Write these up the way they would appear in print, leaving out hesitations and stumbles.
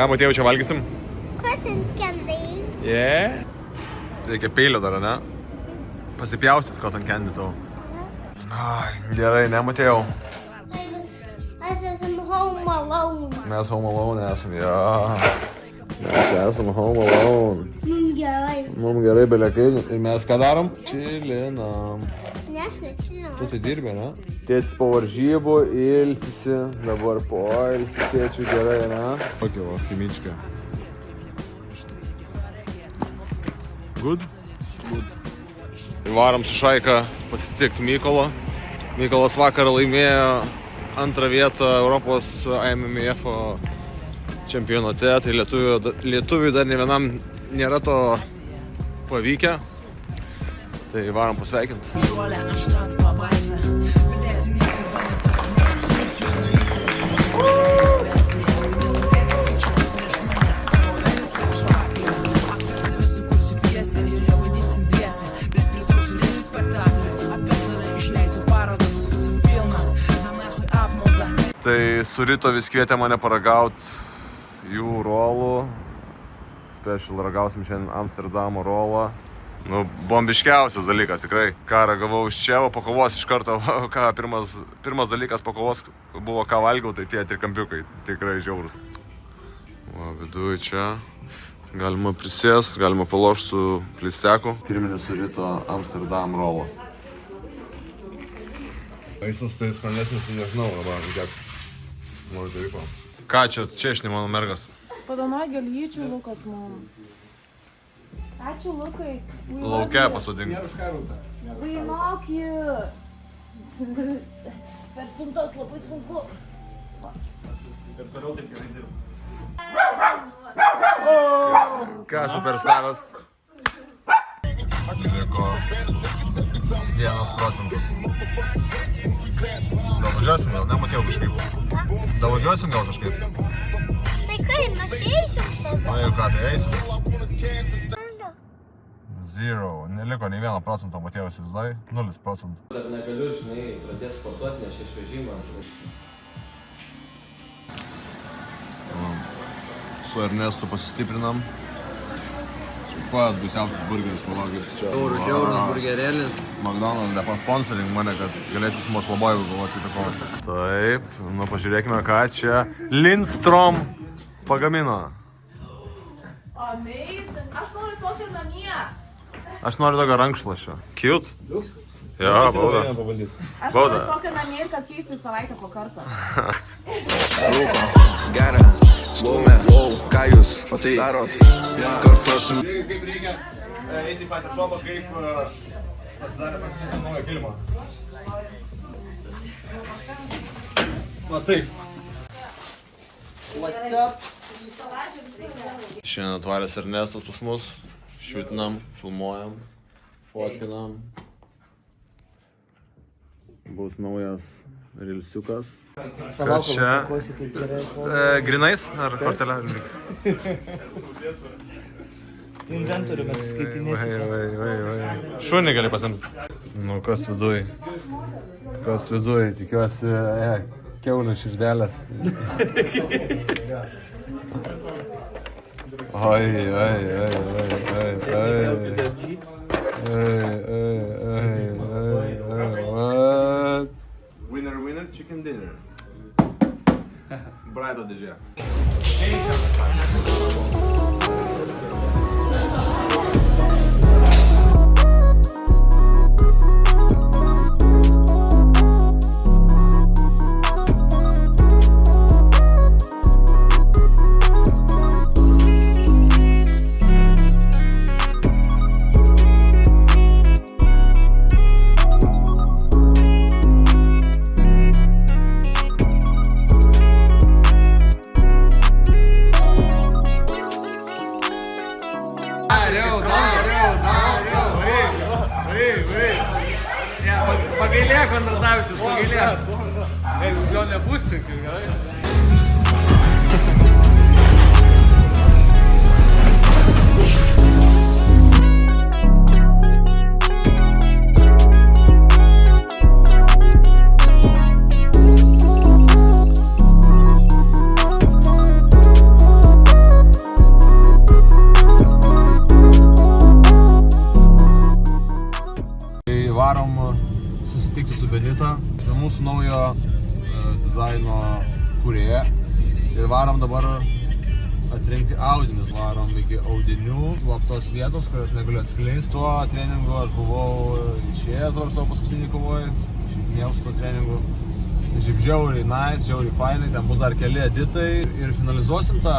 Ką, Matėjau, čia valgysim? Cotton-candy. Yeah. Reikia peilio dar, ne? Pasipjaustis cotton candy tau. Ai, gerai, ne, Matėjau? Mes esam home alone. Mes home alone esam, ja. Mes esam home alone. Gerai. Mums gerai, belekai. Ir mes ką darom? Čilinam. Ne, aš nežinau. Tu tai dirbi, ne? Tėtis po varžybų, ilsisi. Dabar po ilsi tėčių gerai, ne? Kokia va, chimička. Good? Good. Varom su Šaika pasitikti Mykolo. Mykolas vakar laimėjo antrą vietą Europos IMMF čempionate. Tai lietuviui dar ne vienam nėra to pavykę. Tai varom pasveikinti. Tai su Ryto vis kvietė mane paragaut jų rolų. Special ragausim šiandien Amsterdamo rolą. Nu, bombiškiausias dalykas, tikrai. Ką ragavau iš čia, o po kovos iš karto, ką pirmas dalykas po kovos buvo, ką valgiau, tai tie trikampiukai. Tikrai žiaurus. Va, viduje čia. Galima prisės, galima palošti su plisteku. Pirminis su Ryto Amsterdam rolas. Vaisas tai skanesnis, nežinau, dabar, kiek. Noriu daryko. Ką čia češni mano mergas? Padonoj gėlyčių Lukas mano. Ačiū Lukai. Lauke pasodink. We love you. Per suntos labai sunku. Ir toliau taip gerai dirbu. Ką superstaras? Liko 1%. Davažiuosim gal, nematėjau kažkaip. Davažiuosim gal kažkaip. Tai kaip, mes eisim tada? Na jau ką, tai eisim. Zero. Neliko nei 1%, Matėjau, įsivaizduoji. 0%. Dar negaliu, žinai, pradėti sportuoti, nes aš vežimą. Su Ernestu pasistiprinam. Pats baisiausias burgeris, palaukit čia. Žiaurus burgerėlis. McDonald's nepasponsoring mane, kad galėčiau su Maslobojų galvoti kitą kovą. Taip, nu pažiūrėkime, ką čia Lindstrom pagamino. Amazing. Aš noriu tokio namie. Aš noriu tokio rankšluošio. Cute? Jo, bauda. Aš noriu tokio namie ir kad keisti savaitę po kartą. Gerą, svomę, ką jūs o tai darot, kartu su... Kaip reikia eiti į patį šopą, kaip pasidarė pasakyti naują kilimą. Va taip. What's up? Šiandien atvaręs Ernestas pas mus. Šiutinam, filmuojam, fotkinam. Bus naujas rilsiukas. Kas čia? Grinais ar kortelė? Inventorių mes skaitinėsim. Šunį gali pasimti. Nu, kas viduj? Kas viduj? Tikiuosi, kiaulių širdelės. Oi. What? Winner, chicken dinner. Braido dėžė. Pagailėk, Kondratavičius, pagailėk. Jeigu jo nebus, tai gerai. mūsų naujo dizaino kūrėja. Ir varom dabar atrinkti audinius, varom iki audinių, slaptos vietos, kurios negaliu atskleisti. Tuo treningu aš buvau išėjęs dabar savo paskutinį kovoj, išėjau su tuo treningu. Tai šiaip žiauriai nice, žiauriai fainai, ten bus dar keli editai ir finalizuosim tą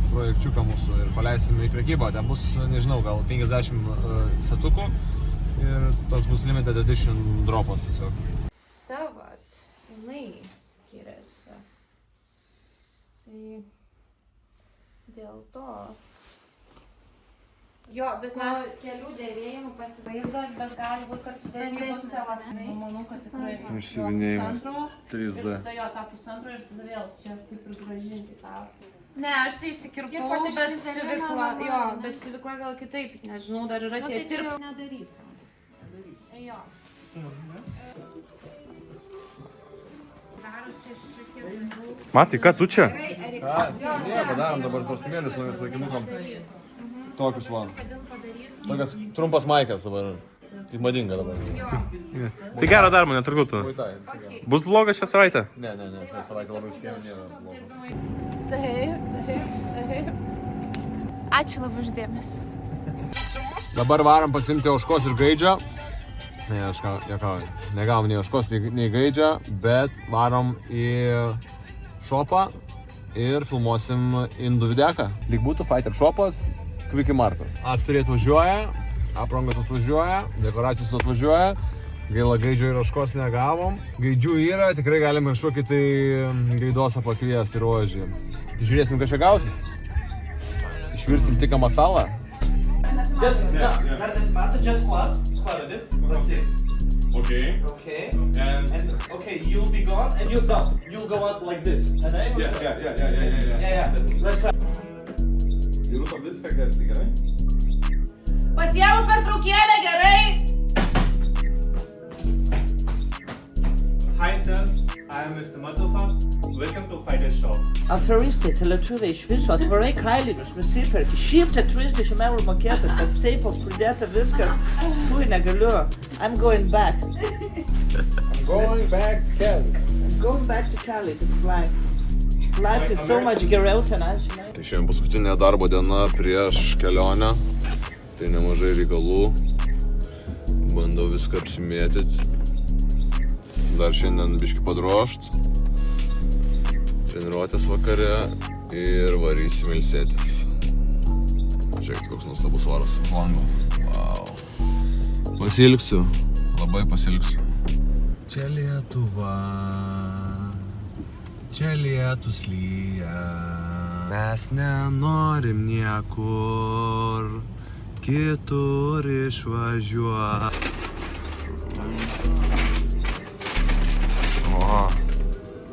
projekčiuką mūsų ir paleisim į prekybą. Ten bus, nežinau, gal 50 setukų ir toks bus limited edition dropas tiesiog. Ta vat, jinai skiriasi. Tai dėl to. Jo, bet mes kelių dėvėjimų pasivaizdos, bet gali būti, kad sudarybos savas. Manau, kad tikrai. Išsiuvinėjimas 3D. Ir tada jo tą pusantro ir tada vėl čia kaip ir gražinti tą. Ne, aš tai išsikirpau, bet siuvykla, jo, bet siuvykla gal kitaip, nežinau, dar yra tie tirps. Nedarysim. Jo. Daras čia šiek tiek. Matai, ką tu čia? Ne, padarom dabar kostiumėlius naujus vaikinukam. Tokius va. Tokias trumpas maikas dabar. Kaip madinga dabar. Tai gerą darbą, netrukdytų. Bus vlogas šią savaitę? Ne, šią savaitę labai užsienio nėra vlogo. Taip. Ačiū labai už dėmesį. Dabar varom pasimti ožkos ir gaidžio. Ne, aš juokauju. Negavom nei ožkos, nei gaidžio, bet varom į šopą ir filmuosim indų videką. Lyg būtų Fighter Shopas, Quickie Martas. Aktoriai atvažiuoja, aprangos atvažiuoja, dekoracijos atvažiuoja. Gaila, gaidžio ir ožkos negavom. Gaidžių yra, tikrai galim kažkokį tai gaidosą pakviesti ir ožį. Žiūrėsim, kas čia gausis. Išvirsim tiką masalą. Just, just squat a bit, that's it. Okay. Okay, and okay, you'll be gone, and you'll go out like this. And then yeah. Let's try. Rūta viską garsiai, gerai? Pasiemu pertraukėlę, gerai? Hi sir, I am Mr. Matofa. Welcome to Fighter Shop. Aferistė, lietuviai iš viso atvarai kailinius nusiperki. 130 eurų mokėtas, tas staples pridėta viską. Fui, negaliu. I'm going back. Going back to Cali. I'm going back to Cali to fly. Life is so much geriau tenai, žinai. Tai šiandien paskutinė darbo diena prieš kelionę. Tai nemažai reikalų. Bandau viską apsimėtyti. Dar šiandien biškį padrošt. Treniruotės vakare ir varysim ilsėtis. Žiūrėkit, koks nuostabus oras. Lango. Wow. Pasilgsiu. Labai pasilgsiu. Čia Lietuva. Čia lietus lyja. Mes nenorim niekur kitur išvažiuoti. Oha.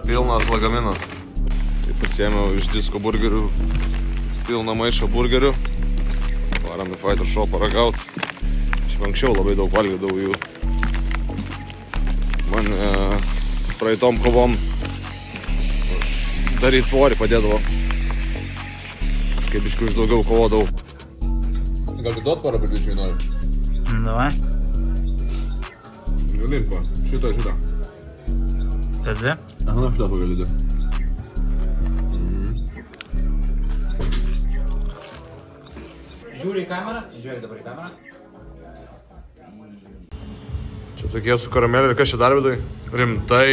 Pilnas lagaminas. Tai pasiėmiau iš disko burgerių pilną maišą burgerių. Varam į Fighter Shop paragaut. Šiaip anksčiau labai daug valgydavau jų. Man praeitom kovom daryt svorį padėdavo. Kaip biškiu už daugiau kovodavau. Gal duot porą bičiui nori? Давай. Galim pa. Šitą. Kas dvi? Aha, šitą pagali dėti. Žiūri į kamerą? Žiūrėk dabar į kamerą. Čia tokie su karamelė ir kas čia dar vidui? Rimtai.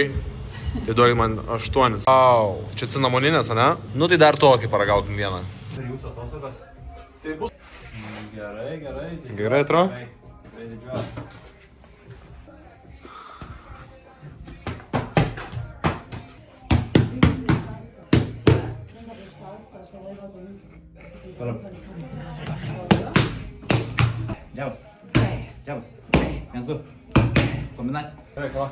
Tai duokit man 8. Wow. Čia cinamoninės, ane? Nu tai dar tokį paragaukim vieną. Ir jūsų atostogas? Tai bus. Gerai. Gerai, atrodo? Tikrai didžiuoju. Džiaubas. Mes du. Kombinacija. Gerai, ką?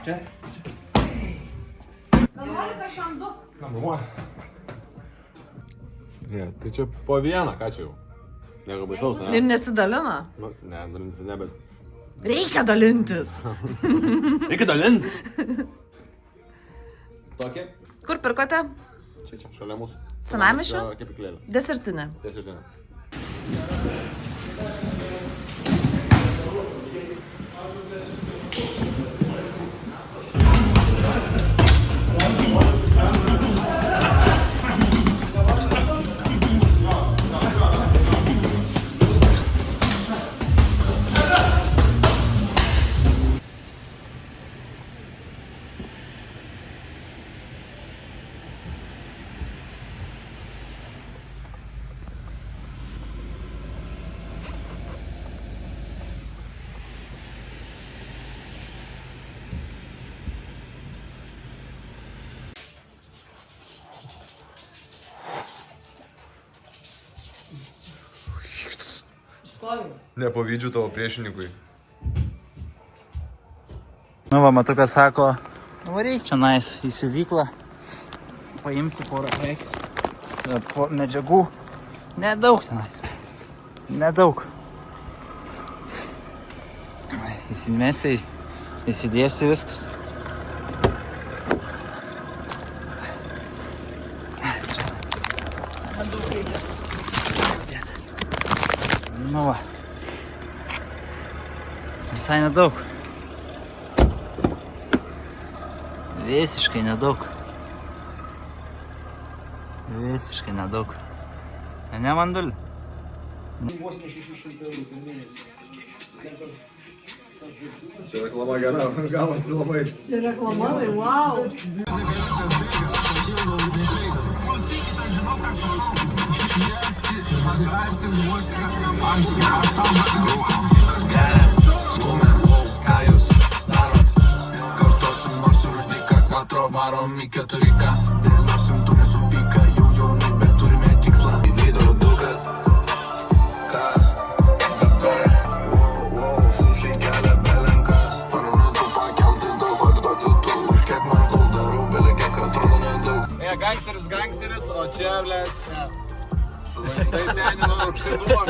Čia. Galvoju, šiam du. Namuoja. Ne, tai čia po vieną, ką čia jau? Nieko baisaus, ne? Ir nesidalina. Nu, ne, dalintis ne, bet... Reikia dalintis. Reikia dalintis! Tokį? Kur pirkote? Čia, šalia mūsų. Senamiesčio? Kepiklėlė. Desertinė. Desertinė. Nepavydžiu tavo priešininkui. Nu va, matukas sako, varyk čia nais į siuvyklą, paimsi porą medžiagų, nedaug tenais, nedaug. Įsimesi, įsidėsi viskas. Nu va, visai nedaug. Visiškai nedaug. Visiškai nedaug. Ne, Manduli? Čia reklama gera, gavosi labai. Čia reklama, tai wow. Ką jūs darot? Kartosim nors ir už dyką, kvatro varom į 4K. Dėliosim tu nesupyka, jau nebeturime tikslą. Įvydo dukas. Ką dabar? Wow, sušiai kelia belenką. Parodo pakelti daug, atduoti tu. Už kiek maždaug darau, belekiek atrodo nedaug. Gangsteris, o čia, ble, su vaistai senino rūgštinumo.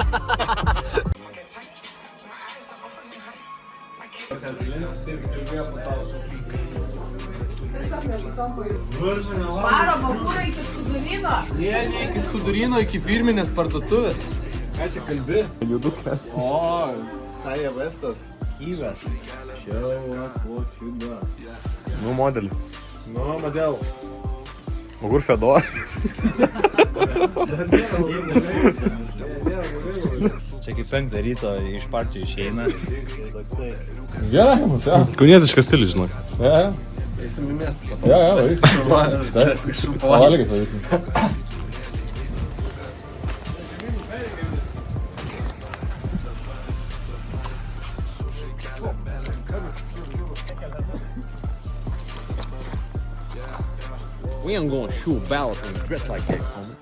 Varo bakūrą iki Skudurino. Ne iki Skudurino, iki firminės parduotuvės. Ką čia kalbi? Judukas. O, ką jie vestas? Įves. Čia vas, ločiuda. Nu, modelį. Nu, model. O kur Fedora? Čia kaip 5 ryto iš partijų išeina. Gerai, mums, ja. Kaunietiškas stilius, žinok. Ja, Eisim į miestą. varysim. Pavalgykit, varysim. We ain't gonna shoot ballots when you dress like that, homie.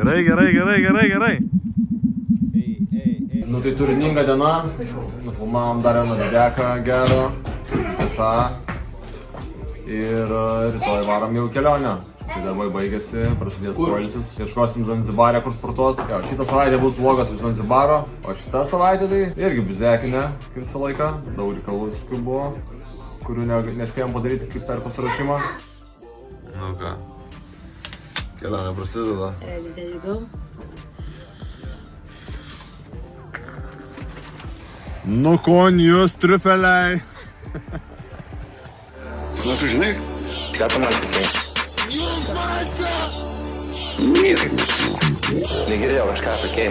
Gerai. Nu tai turininga diena. Nufilmavom dar vieną videką gerą. tą. Ir rytoj varom jau kelionę. Tai darbai baigėsi, prasidės poilsis. Ieškosim Zanzibarę, kur sportuot. Jo, kitą savaitę bus vlogas iš Zanzibaro, o šitą savaitę tai irgi bizekinė visą laiką. Daug reikalų visokių buvo, kurių nespėjom padaryti kaip per pasiruošimą. Nu ką, kelionė prasideda. There you go. Nu kon jūs triufeliai. Nu tu žinai, ką tu man sakai? Niekaip nežinau. Negirdėjau kažką sakei.